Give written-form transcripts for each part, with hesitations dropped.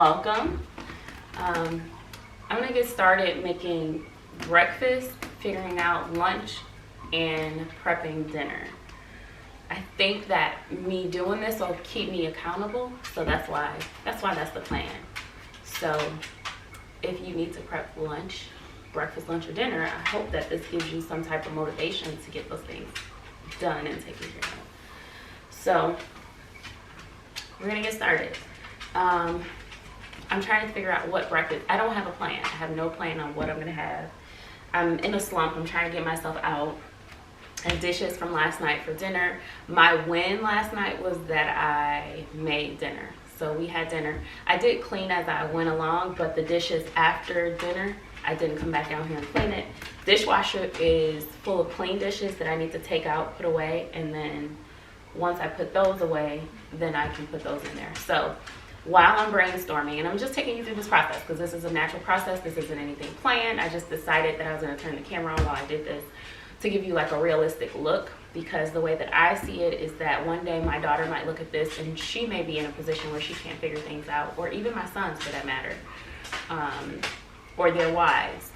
Welcome. I'm gonna get started making breakfast, figuring out lunch, and prepping dinner. I think that me doing this will keep me accountable, so that's why that's the plan. So if you need to prep lunch, breakfast, lunch, or dinner, I hope that this gives you some type of motivation to get those things done and taken care of. So we're gonna get started. I'm trying to figure out what breakfast. I don't have a plan. I have no plan on what I'm gonna have. I'm in a slump. I'm trying to get myself out. And dishes from last night for dinner. My win last night was that I made dinner. So we had dinner. I did clean as I went along, but the dishes after dinner, I didn't come back down here and clean it. Dishwasher is full of clean dishes that I need to take out, put away, and then once I put those away, then I can put those in there. So while I'm brainstorming, and I'm just taking you through this process because this is a natural process, this isn't anything planned. I just decided that I was going to turn the camera on while I did this to give you like a realistic look, because the way that I see it is that one day my daughter might look at this and she may be in a position where she can't figure things out, or even my sons for that matter, or their wives.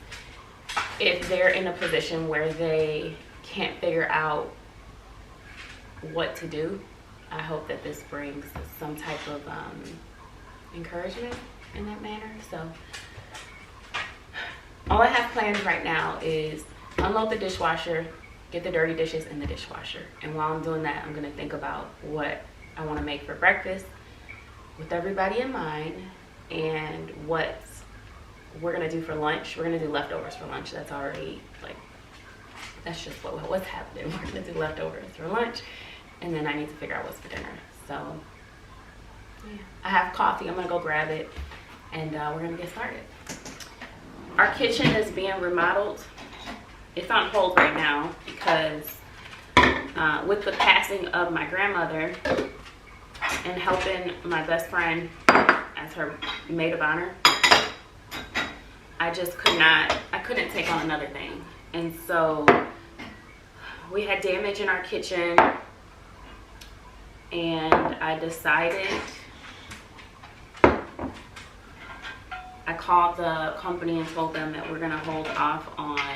If they're in a position where they can't figure out what to do, I hope that this brings some type of encouragement in that manner. So all I have planned right now is unload the dishwasher, get the dirty dishes in the dishwasher. And while I'm doing that, I'm gonna think about what I wanna make for breakfast with everybody in mind, and what we're gonna do for lunch. We're gonna do leftovers for lunch. That's already like, that's just what's happening. We're gonna do leftovers for lunch, and then I need to figure out what's for dinner. So yeah, I have coffee. I'm gonna go grab it, and we're gonna get started. Our kitchen is being remodeled. It's on hold right now because with the passing of my grandmother and helping my best friend as her maid of honor, I couldn't take on another thing. And so we had damage in our kitchen, and I decided, I called the company and told them that we're gonna hold off on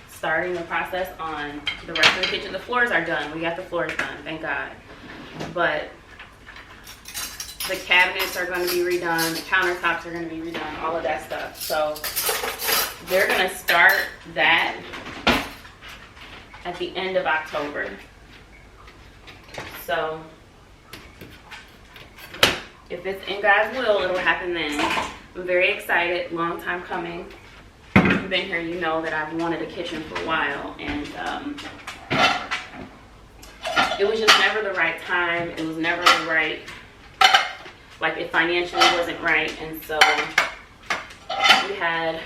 starting the process on the rest of the kitchen. The floors are done. We got the floors done, thank God. But the cabinets are going to be redone, the countertops are going to be redone, all of that stuff. So they're going to start that at the end of October. So if it's in God's will, it'll happen then. I'm very excited. Long time coming. If you've been here, you know that I've wanted a kitchen for a while, and it was just never the right time. It was never the right, like, it financially wasn't right. And so we had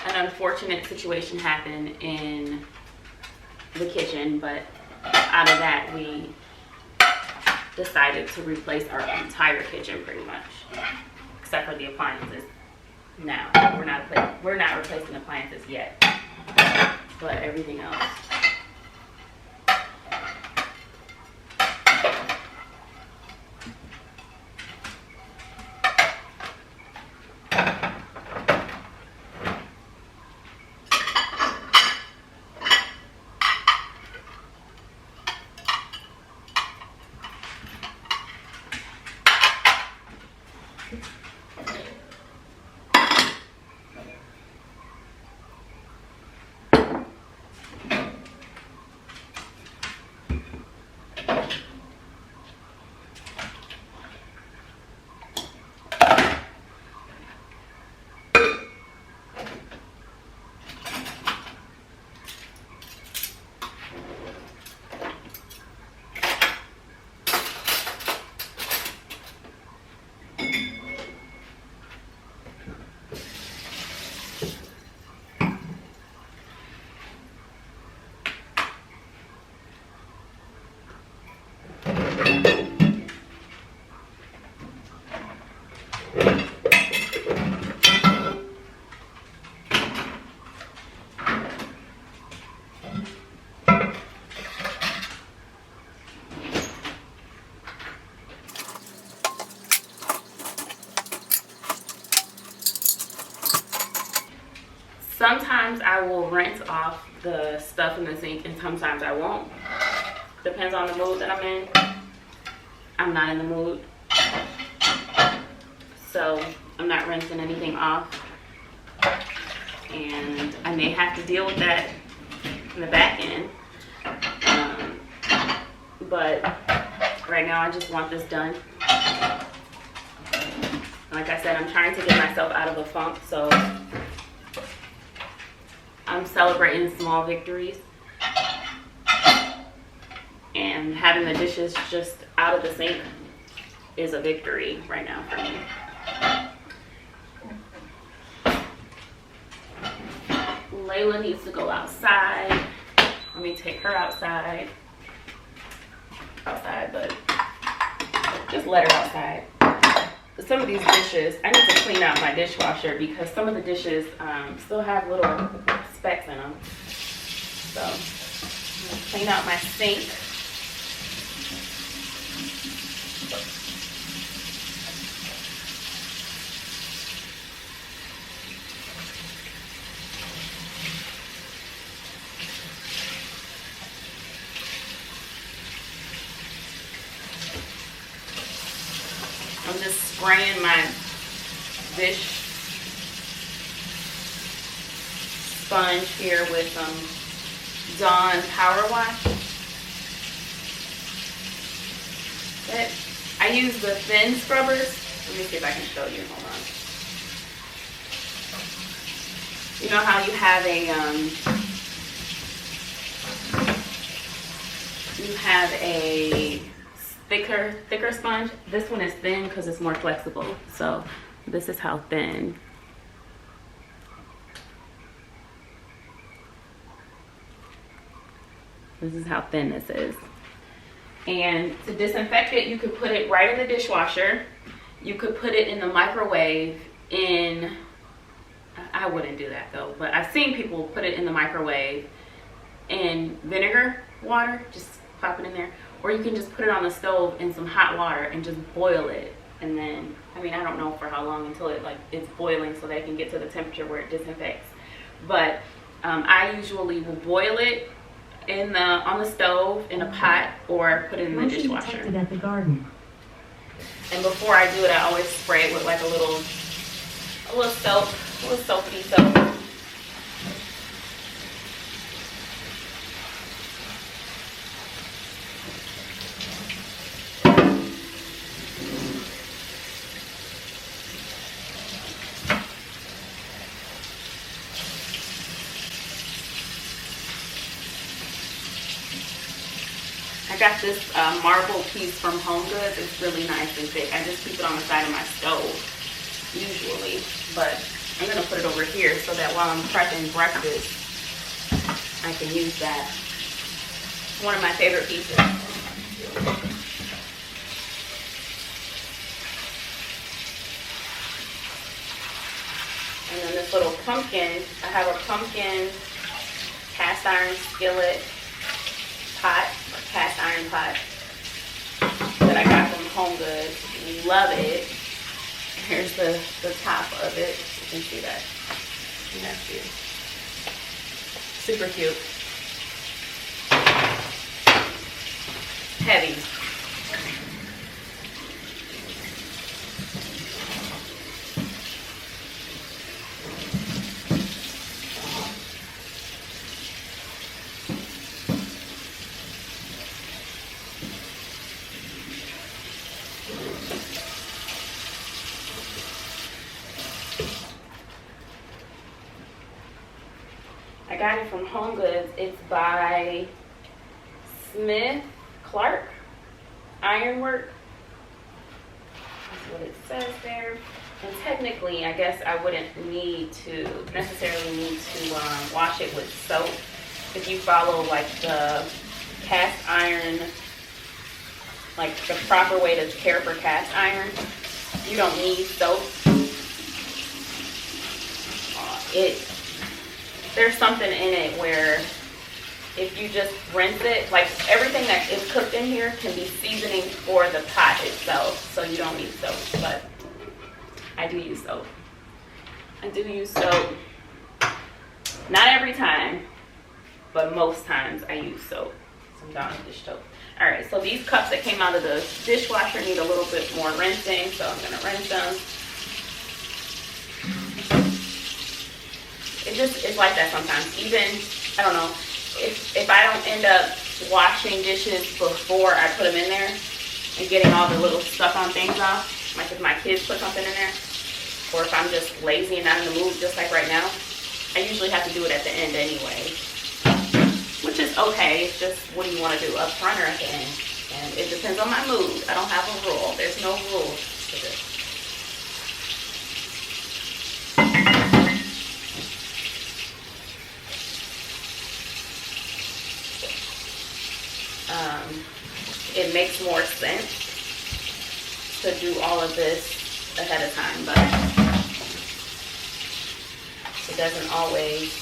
an unfortunate situation happen in the kitchen, but out of that we decided to replace our entire kitchen pretty much, except for the appliances. Now we're not replacing appliances yet, but everything else. Sometimes I will rinse off the stuff in the sink and sometimes I won't. Depends on the mood that I'm in. I'm not in the mood, so I'm not rinsing anything off. And I may have to deal with that in the back end. But right now I just want this done. Like I said, I'm trying to get myself out of a funk, so I'm celebrating small victories. And having the dishes just out of the sink is a victory right now for me. Layla needs to go outside. Let me take her outside, but just let her outside. Some of these dishes, I need to clean out my dishwasher because some of the dishes still have little specks in them. So I'm gonna clean out my sink. I'm just spraying my dish sponge here with some Dawn Power Wash. I use the thin scrubbers. Let me see if I can show you. Hold on. You know how you have a thicker sponge? This one is thin because it's more flexible. So this is how thin. This is how thin this is. And to disinfect it, you could put it right in the dishwasher. You could put it in the microwave in, I wouldn't do that though, but I've seen people put it in the microwave in vinegar water, just pop it in there. Or you can just put it on the stove in some hot water and just boil it. And then, I mean, I don't know for how long until it's boiling so they can get to the temperature where it disinfects. But I usually will boil it on the stove in a pot or put it in the dishwasher. At the garden. And before I do it, I always spray it with like a little soap, a little soapy soap. I got this marble piece from HomeGoods. It's really nice and thick. I just keep it on the side of my stove, usually. But I'm going to put it over here so that while I'm prepping breakfast, I can use that. It's one of my favorite pieces. And then this little pumpkin, I have a pumpkin cast iron skillet pot, or cast iron pot that I got from HomeGoods. Love it. Here's the top of it. You can see that. And that's cute. Super cute. Heavy. I got it from HomeGoods. It's by Smith Clark Ironwork. That's what it says there. And technically, I guess I wouldn't necessarily need to wash it with soap. If you follow like the cast iron, like the proper way to care for cast iron, you don't need soap. There's something in it where if you just rinse it, like everything that is cooked in here can be seasoning for the pot itself, so you don't need soap, but I do use soap. I do use soap. Not every time, but most times I use soap. Some Dawn dish soap. All right, so these cups that came out of the dishwasher need a little bit more rinsing, so I'm gonna rinse them. It's like that sometimes. Even, I don't know, if I don't end up washing dishes before I put them in there and getting all the little stuff on things off, like if my kids put something in there, or if I'm just lazy and not in the mood, just like right now, I usually have to do it at the end anyway. Which is okay. It's just, what do you want to do, up front or at the end? And it depends on my mood. I don't have a rule. There's no rule to this. It makes more sense to do all of this ahead of time, but it doesn't always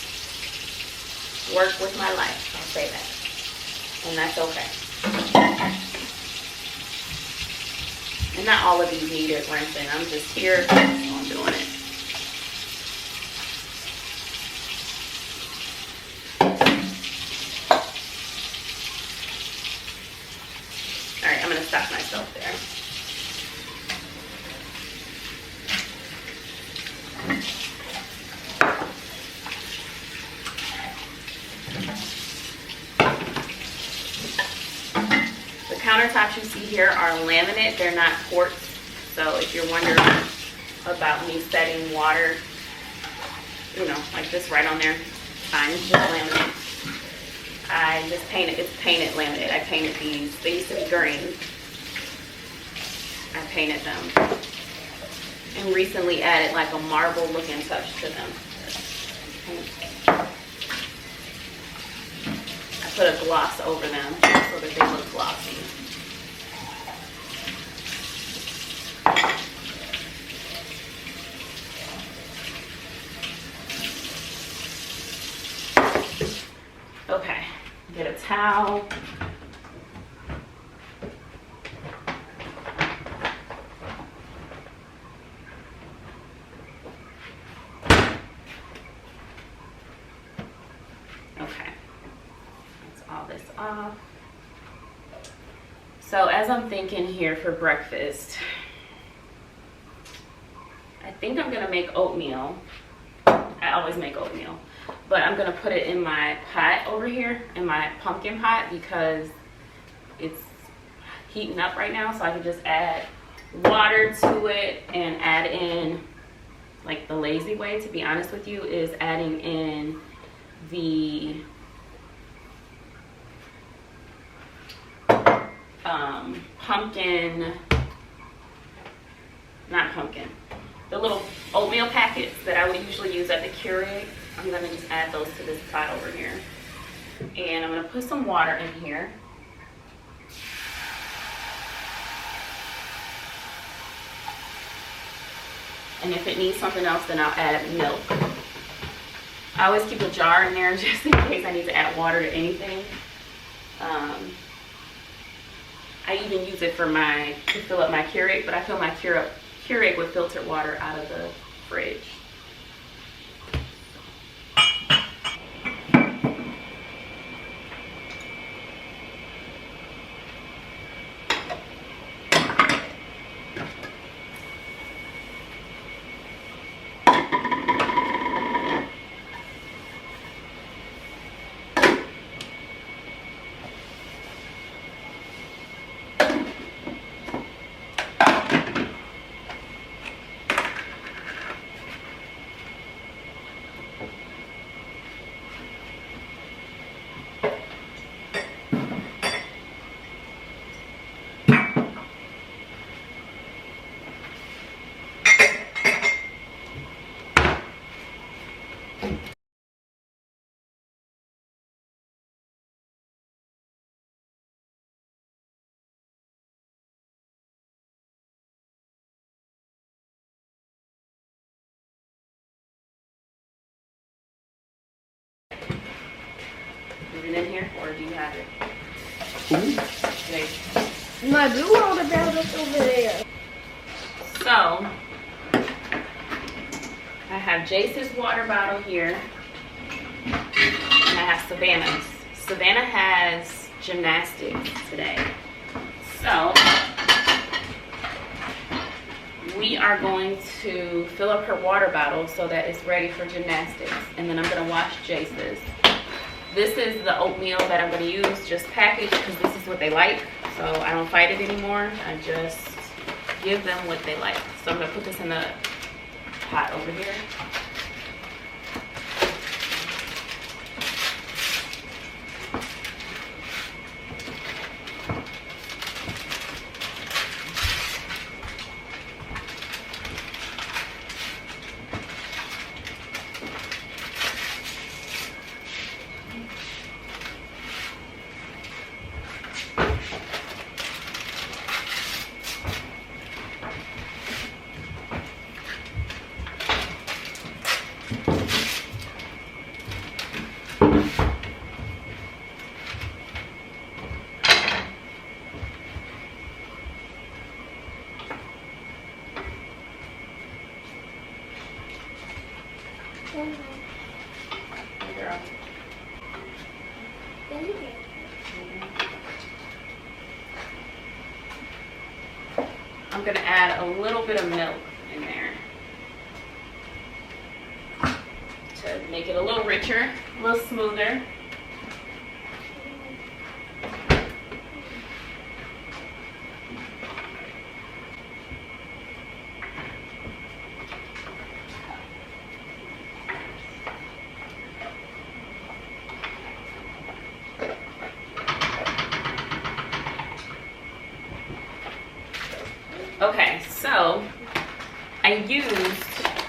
work with my life, I'll say that, and that's okay. And not all of these needed rinsing. I'm just here, so I'm doing it. All right, I'm gonna stop myself there. Countertops you see here are laminate, they're not quartz. So if you're wondering about me setting water, you know, like this right on there, fine, it's just laminate. I just painted, it's painted laminate. I painted these, they used to be green. I painted them and recently added like a marble looking touch to them. I put a gloss over them so that they look glossy. Okay, get a towel. Okay, that's all this off. So as I'm thinking here for breakfast, I think I'm gonna make oatmeal. I always make oatmeal. But I'm gonna put it in my pot over here, in my pumpkin pot, because it's heating up right now. So I can just add water to it and add in, like the lazy way, to be honest with you, is adding in the the little oatmeal packets that I would usually use at the Keurig. I'm gonna just add those to this pot over here. And I'm gonna put some water in here. And if it needs something else, then I'll add milk. I always keep a jar in there just in case I need to add water to anything. I even use it for to fill up my Keurig, but I fill my Keurig with filtered water out of the fridge. Is it in here, or do you have it? Okay. My blue water bottle is over there. So, I have Jace's water bottle here. have Savannah's. Savannah has gymnastics today. So we are going to fill up her water bottle so that it's ready for gymnastics. And then I'm going to wash Jace's. This is the oatmeal that I'm going to use, just packaged, because this is what they like. So I don't fight it anymore. I just give them what they like. So I'm going to put this in the pot over here. Girl. I'm going to add a little bit of milk in there to make it a little richer, a little smoother. Okay, so I used,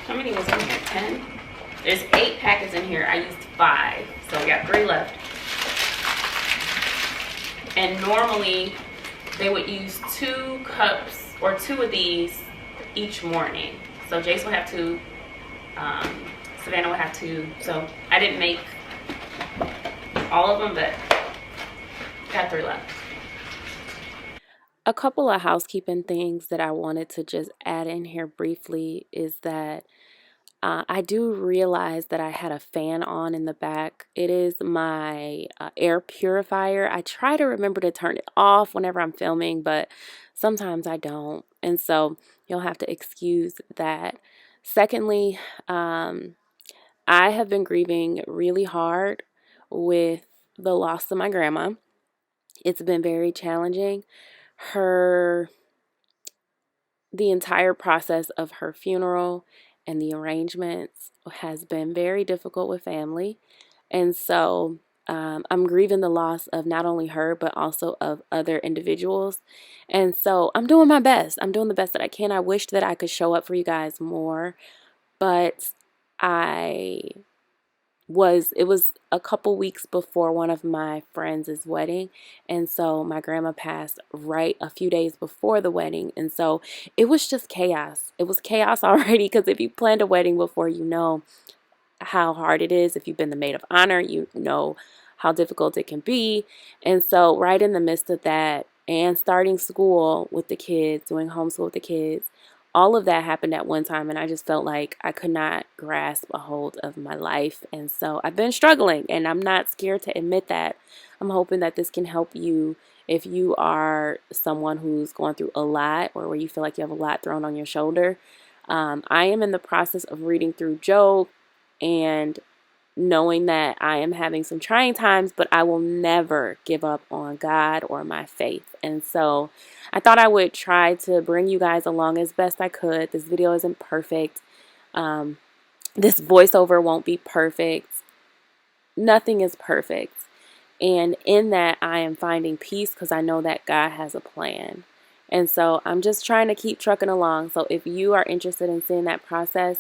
how many was in here? 10? There's 8 packets in here. I used 5, so we got 3 left. And normally they would use 2 cups or 2 of these each morning. So Jace will have 2, Savannah will have 2. So I didn't make all of them, but got 3 left. A couple of housekeeping things that I wanted to just add in here briefly is that I do realize that I had a fan on in the back. It is my air purifier. I try to remember to turn it off whenever I'm filming, but sometimes I don't. And so you'll have to excuse that. Secondly, I have been grieving really hard with the loss of my grandma. It's been very challenging. The entire process of her funeral and the arrangements has been very difficult with family. And so I'm grieving the loss of not only her, but also of other individuals. And so I'm doing my best. I'm doing the best that I can. I wish that I could show up for you guys more, but it was a couple weeks before one of my friends' wedding, and so my grandma passed right a few days before the wedding, and so it was just chaos. It was chaos already, because if you planned a wedding before, you know how hard it is. If you've been the maid of honor, you know how difficult it can be. And so right in the midst of that, and starting school with the kids, doing homeschool with the kids, all of that happened at one time, and I just felt like I could not grasp a hold of my life. And so I've been struggling, and I'm not scared to admit that. I'm hoping that this can help you if you are someone who's going through a lot, or where you feel like you have a lot thrown on your shoulder. I am in the process of reading through Job and knowing that I am having some trying times, but I will never give up on God or my faith. And so I thought I would try to bring you guys along as best I could. This video isn't perfect. This voiceover won't be perfect. Nothing is perfect. And in that, I am finding peace because I know that God has a plan. And so I'm just trying to keep trucking along. So if you are interested in seeing that process,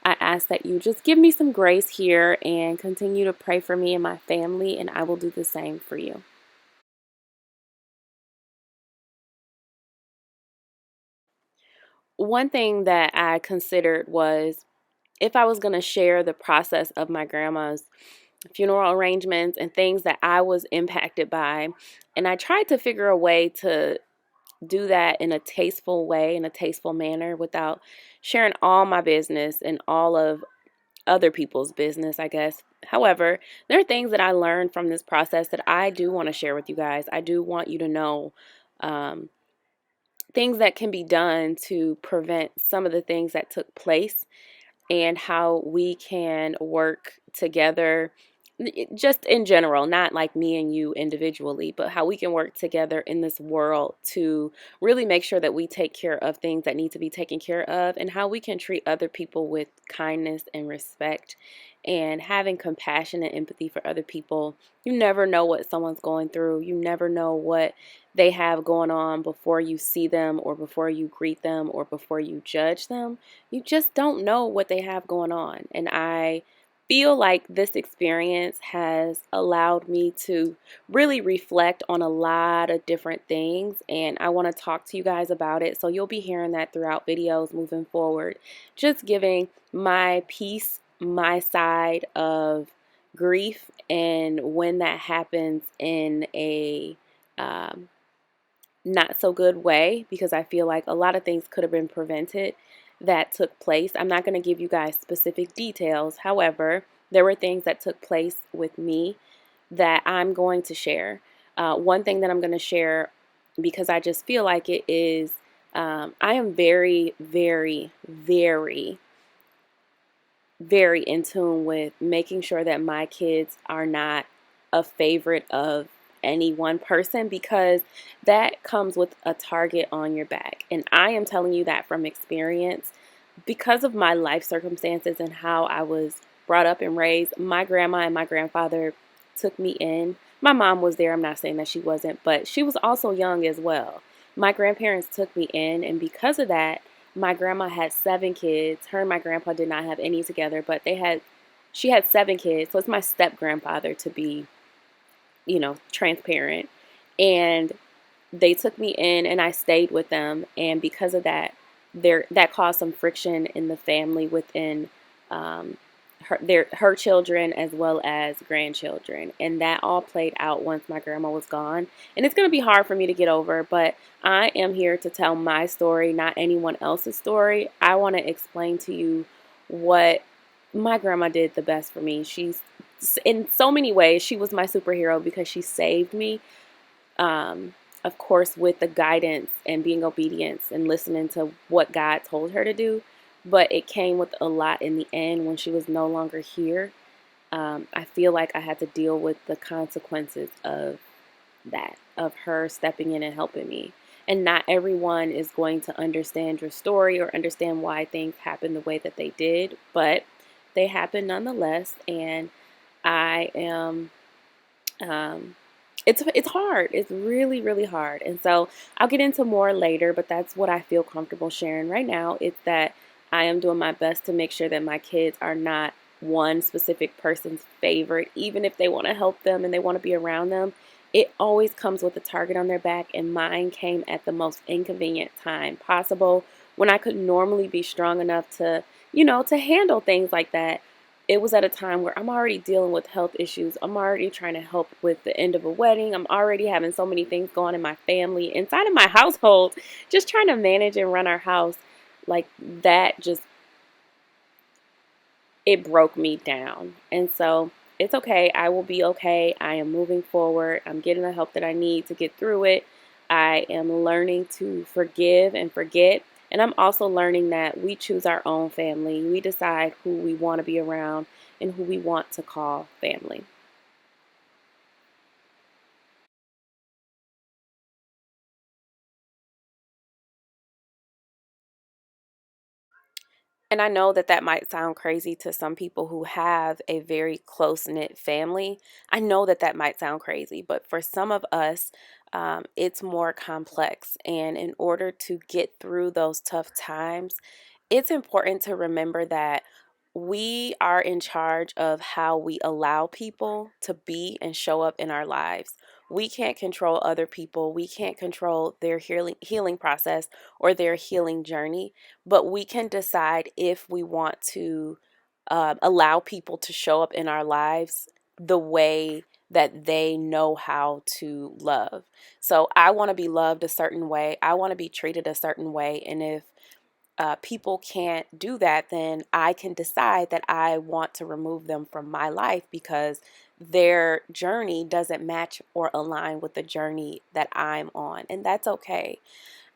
I ask that you just give me some grace here and continue to pray for me and my family, and I will do the same for you. One thing that I considered was if I was going to share the process of my grandma's funeral arrangements and things that I was impacted by, and I tried to figure a way to do that in a tasteful way, in a tasteful manner, without sharing all my business and all of other people's business, I guess. However, there are things that I learned from this process that I do want to share with you guys. I do want you to know um, things that can be done to prevent some of the things that took place, and how we can work together, just in general, not like me and you individually, but how we can work together in this world to really make sure that we take care of things that need to be taken care of, and how we can treat other people with kindness and respect, and having compassion and empathy for other people. You never know what someone's going through. You never know what they have going on before you see them, or before you greet them, or before you judge them. You just don't know what they have going on. And I feel like this experience has allowed me to really reflect on a lot of different things, and I want to talk to you guys about it. So you'll be hearing that throughout videos moving forward, just giving my piece, my side of grief, and when that happens in a not so good way, because I feel like a lot of things could have been prevented that took place. I'm not going to give you guys specific details. However, there were things that took place with me that I'm going to share. One thing that I'm going to share, because I just feel like it is, I am very, very, very, very in tune with making sure that my kids are not a favorite of any one person, because that comes with a target on your back. And I am telling you that from experience, because of my life circumstances and how I was brought up and raised. My grandma and my grandfather took me in. My mom was there. I'm not saying that she wasn't, but she was also young as well. My grandparents took me in, and because of that, my grandma had 7 kids. Her and my grandpa did not have any together, but she had 7 kids. So it's my step grandfather, to be, transparent. And they took me in, and I stayed with them. And because of that, that caused some friction in the family within um, her children as well as grandchildren. And that all played out once my grandma was gone. And it's going to be hard for me to get over, but I am here to tell my story, not anyone else's story. I want to explain to you what my grandma did the best for me. She's, in so many ways, she was my superhero, because she saved me. Of course, with the guidance and being obedient and listening to what God told her to do. But it came with a lot in the end when she was no longer here. I feel like I had to deal with the consequences of that, of her stepping in and helping me. And not everyone is going to understand your story or understand why things happened the way that they did, but they happened nonetheless. And I am it's hard. It's really, really hard. And so I'll get into more later, but that's what I feel comfortable sharing right now. It's that I am doing my best to make sure that my kids are not one specific person's favorite, even if they want to help them and they want to be around them. It always comes with a target on their back, and mine came at the most inconvenient time possible, when I could normally be strong enough to, to handle things like that. It was at a time where I'm already dealing with health issues. I'm already trying to help with the end of a wedding. I'm already having so many things going in my family, inside of my household, just trying to manage and run our house. Like that, just, it broke me down. And so it's okay. I will be okay. I am moving forward. I'm getting the help that I need to get through it. I am learning to forgive and forget. And I'm also learning that we choose our own family. We decide who we want to be around and who we want to call family. And I know that that might sound crazy to some people who have a very close-knit family. I know that that might sound crazy, but for some of us, it's more complex. And in order to get through those tough times, it's important to remember that we are in charge of how we allow people to be and show up in our lives. We can't control other people. We can't control their healing process or their healing journey, but we can decide if we want to allow people to show up in our lives the way that they know how to love. So I want to be loved a certain way. I want to be treated a certain way. And if people can't do that, then I can decide that I want to remove them from my life because their journey doesn't match or align with the journey that I'm on. And that's okay.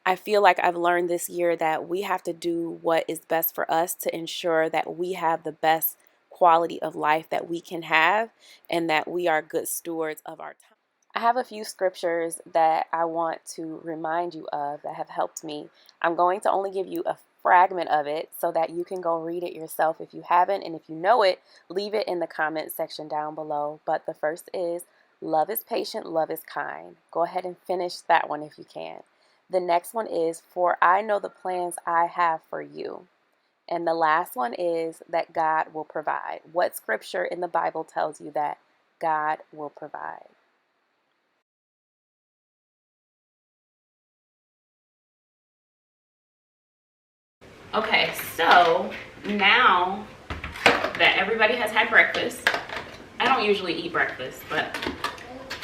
I feel like I've learned this year that we have to do what is best for us to ensure that we have the best quality of life that we can have and that we are good stewards of our time. I have a few scriptures that I want to remind you of that have helped me. I'm going to only give you a fragment of it so that you can go read it yourself if you haven't, and if you know it, leave it in the comment section down below. But the first is, love is patient, love is kind. Go ahead and finish that one if you can. The next one is, for I know the plans I have for you. And the last one is that God will provide. What scripture in the Bible tells you that God will provide? Okay, so now that everybody has had breakfast, I don't usually eat breakfast, but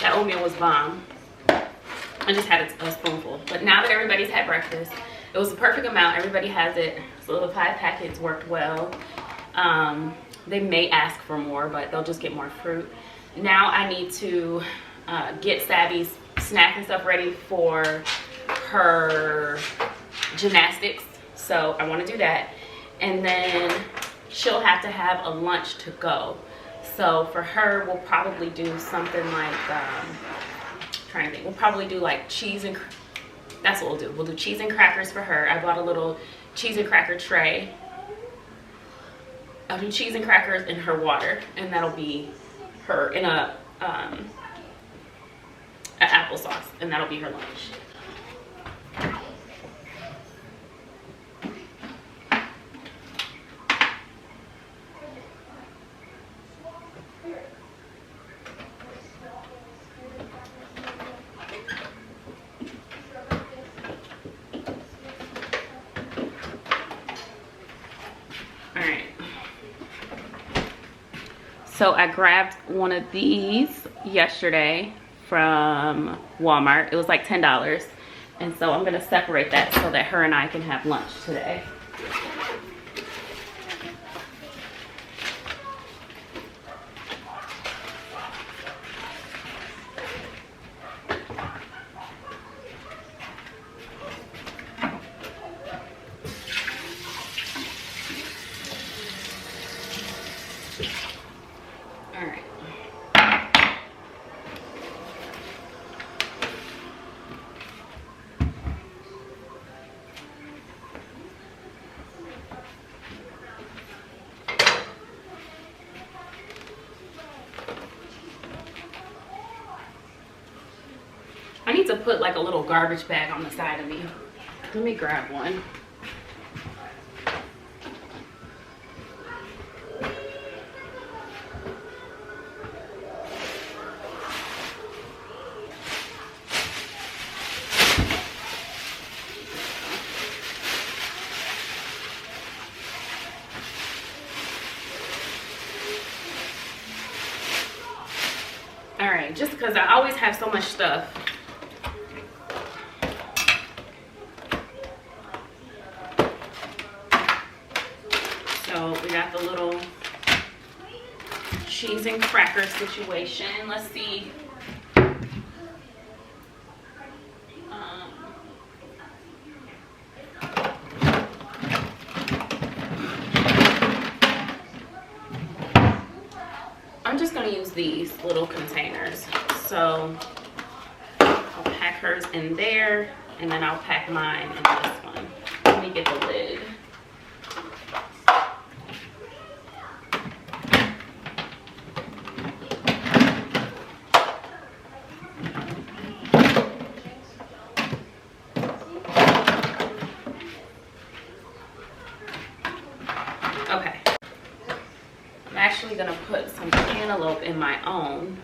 that oatmeal was bomb. I just had a spoonful. But now that everybody's had breakfast, it was the perfect amount. Everybody has it. So the 5 packets worked well. They may ask for more, but they'll just get more fruit. Now I need to get Savvy's snack and stuff ready for her gymnastics. So I want to do that. And then she'll have to have a lunch to go. So for her, we'll probably do something like, trying to think, we'll probably do like cheese and, that's what we'll do. We'll do cheese and crackers for her. I bought a little cheese and cracker tray. I'll do cheese and crackers in her water, and that'll be her in a applesauce, and that'll be her lunch. So I grabbed one of these yesterday from Walmart. It was like $10. And so I'm gonna separate that so that her and I can have lunch today. I need to put like a little garbage bag on the side of me. Let me grab one. All right, just because I always have so much stuff. So we got the little cheese and cracker situation. Let's see. I'm just gonna use these little containers. So I'll pack hers in there, and then I'll pack mine in this one. Let me get the lid. Okay. I'm actually gonna put some cantaloupe in my own.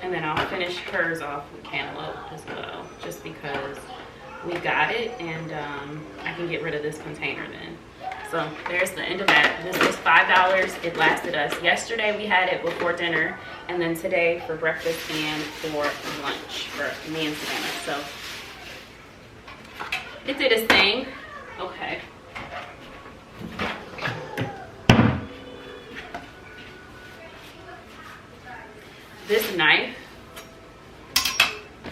And then I'll finish hers off with cantaloupe as well, just because we got it, and I can get rid of this container then. So there's the end of that. This was $5. It lasted us. Yesterday we had it before dinner, and then today for breakfast and for lunch for me and Savannah. So it did its thing. Okay. This knife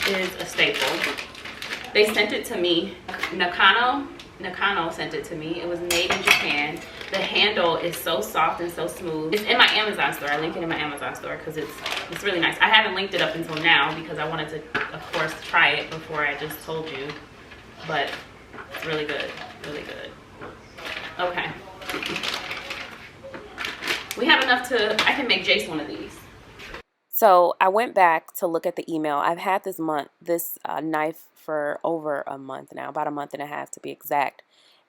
is a staple. They sent it to me. Nakano sent it to me. It was made in Japan. The handle is so soft and so smooth. It's in my Amazon store. I link it in my Amazon store because it's really nice. I haven't linked it up until now because I wanted to, of course, try it before I just told you. But it's really good. Really good. Okay. We have enough to, I can make Jace one of these. So I went back to look at the email. I've had this knife for over a month now, about a month and a half to be exact.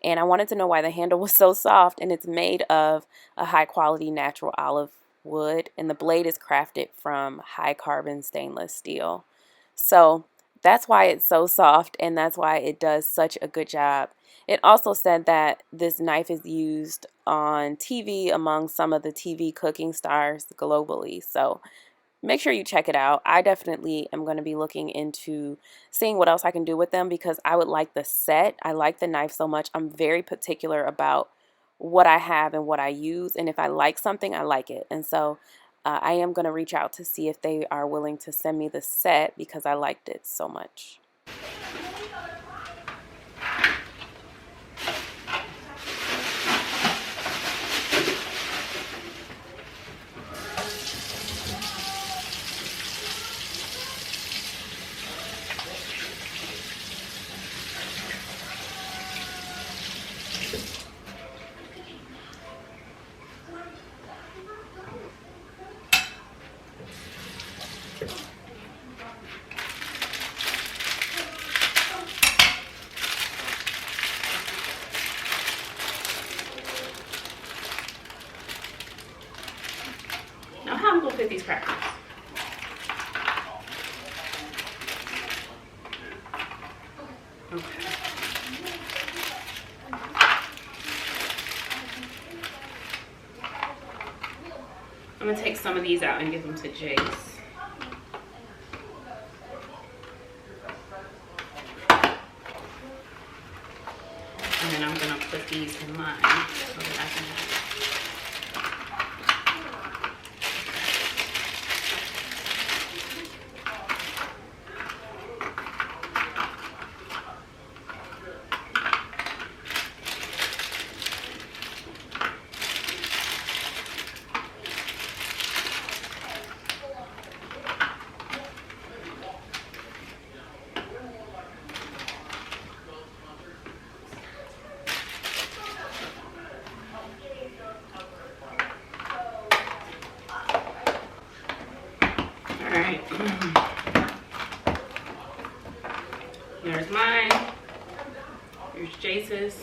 And I wanted to know why the handle was so soft, and it's made of a high quality natural olive wood, and the blade is crafted from high carbon stainless steel. So that's why it's so soft, and that's why it does such a good job. It also said that this knife is used on TV among some of the TV cooking stars globally. So make sure you check it out. I definitely am going to be looking into seeing what else I can do with them because I would like the set. I like the knife so much. I'm very particular about what I have and what I use. And if I like something, I like it. And so I am going to reach out to see if they are willing to send me the set because I liked it so much. Now how I'm gonna fit these crackers? Okay. I'm gonna take some of these out and give them to Jace. And then I'm gonna put these in mine so that I can have it. There's mine. Here's Jace's.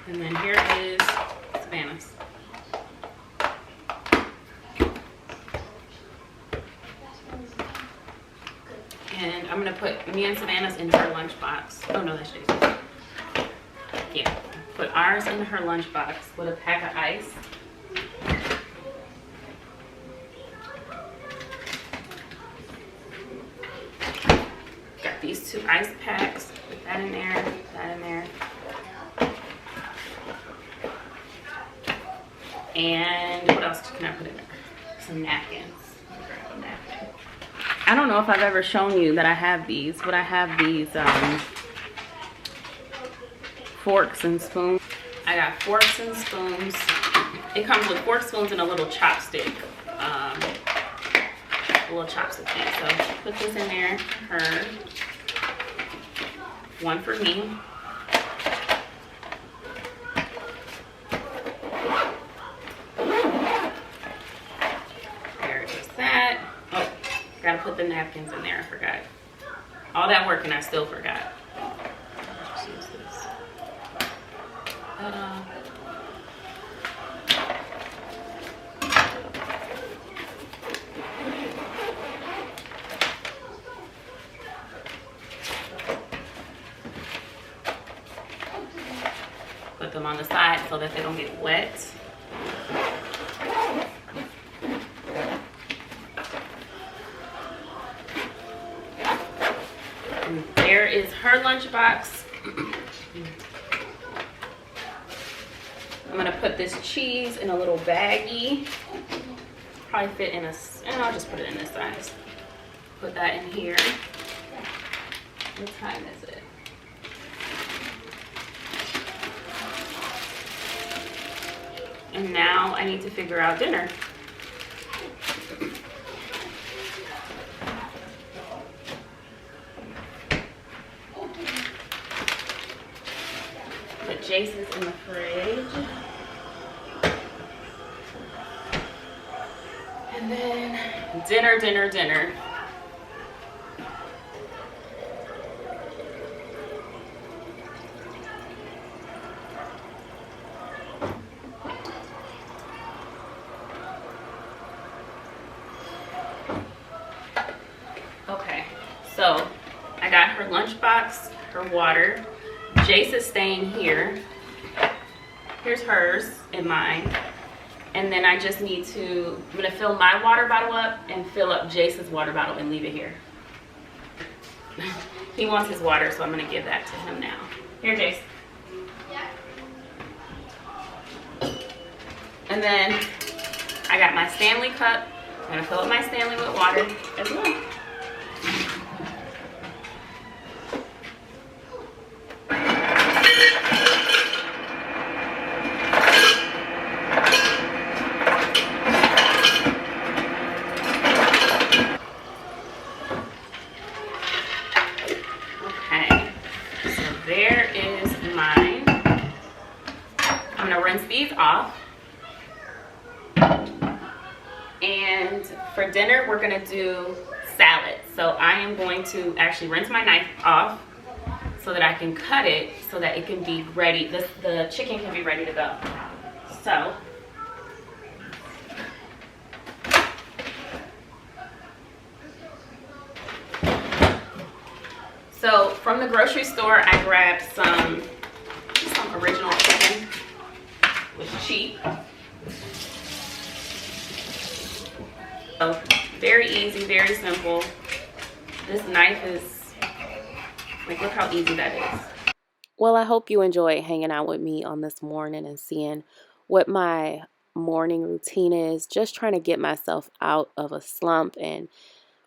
And then here is Savannah's. And I'm gonna put me and Savannah's in her lunchbox. Oh no, that's Jace's. Yeah, put ours in her lunchbox with a pack of ice. Got these 2 ice packs. Put that in there, that in there. And what else can I put in there? Some napkins. Grab a napkin. I don't know if I've ever shown you that I have these, but I have these forks and spoons. I got forks and spoons. It comes with forks, spoons, and a little chopstick. A little chopstick thing. So put this in there. Her. One for me. There is that. Oh, gotta put the napkins in there. I forgot. All that work and I still forgot. Just use this. them on the side so that they don't get wet. And there is her lunchbox. I'm gonna put this cheese in a little baggie. Probably fit in a, and I'll just put it in this size. Put that in here. What time is it? And now I need to figure out dinner. Put Jason's in the fridge. And then dinner. Okay, so I got her lunchbox, her water. Jace is staying here. Here's hers and mine. And then I just need to, I'm gonna fill my water bottle up and fill up Jace's water bottle and leave it here. He wants his water, so I'm gonna give that to him now. Here, Jace. Yeah. And then I got my Stanley cup. I'm gonna fill up my Stanley with water as well. These off, and for dinner we're gonna do salad. So I am going to actually rinse my knife off so that I can cut it so that it can be ready, the chicken can be ready to go. So from the grocery store I grabbed some original chicken. Was cheap. So very easy, very simple. This knife is like, look how easy that is. Well, I hope you enjoyed hanging out with me on this morning and seeing what my morning routine is. Just trying to get myself out of a slump and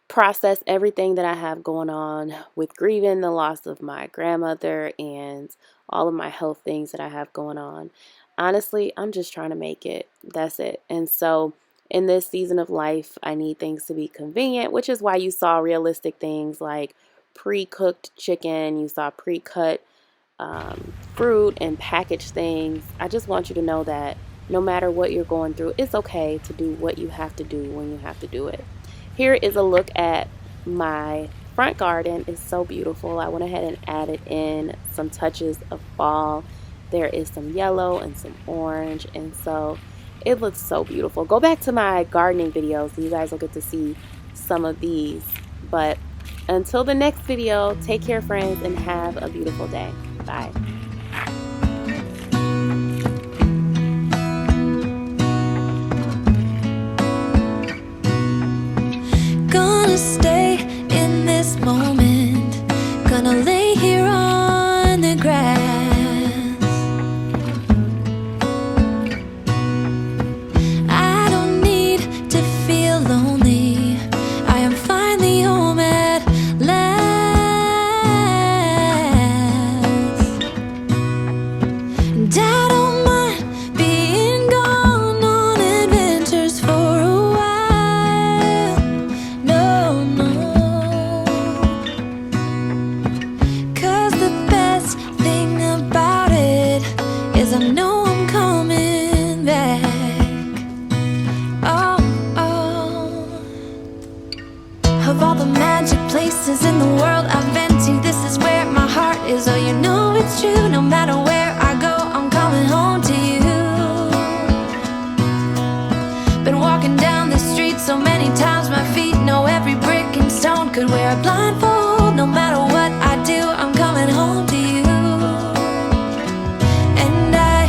process everything that I have going on with grieving the loss of my grandmother and all of my health things that I have going on. Honestly, I'm just trying to make it. That's it. And so in this season of life, I need things to be convenient, which is why you saw realistic things like pre-cooked chicken. You saw pre-cut fruit and packaged things. I just want you to know that no matter what you're going through, it's okay to do what you have to do when you have to do it. Here is a look at my front garden. It's so beautiful. I went ahead and added in some touches of fall. There is some yellow and some orange, and so it looks so beautiful. Go back to my gardening videos and you guys will get to see some of these. But until the next video, take care, friends, and have a beautiful day. Bye. Gonna stay in this moment. Gonna lay here on the grass. Of all the magic places in the world I've been to, this is where my heart is. Oh, you know it's true. No matter where I go, I'm coming home to you. Been walking down the street so many times, my feet know every brick and stone. Could wear a blindfold. No matter what I do, I'm coming home to you. And I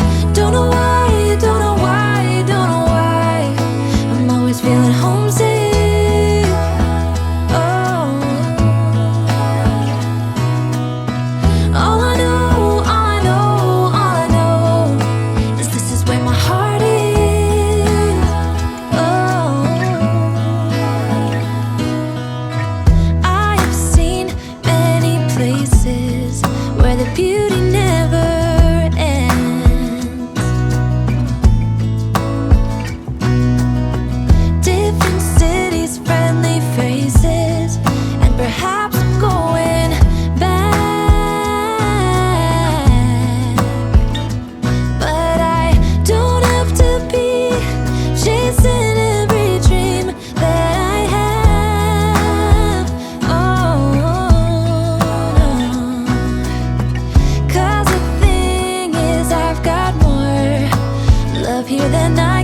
then I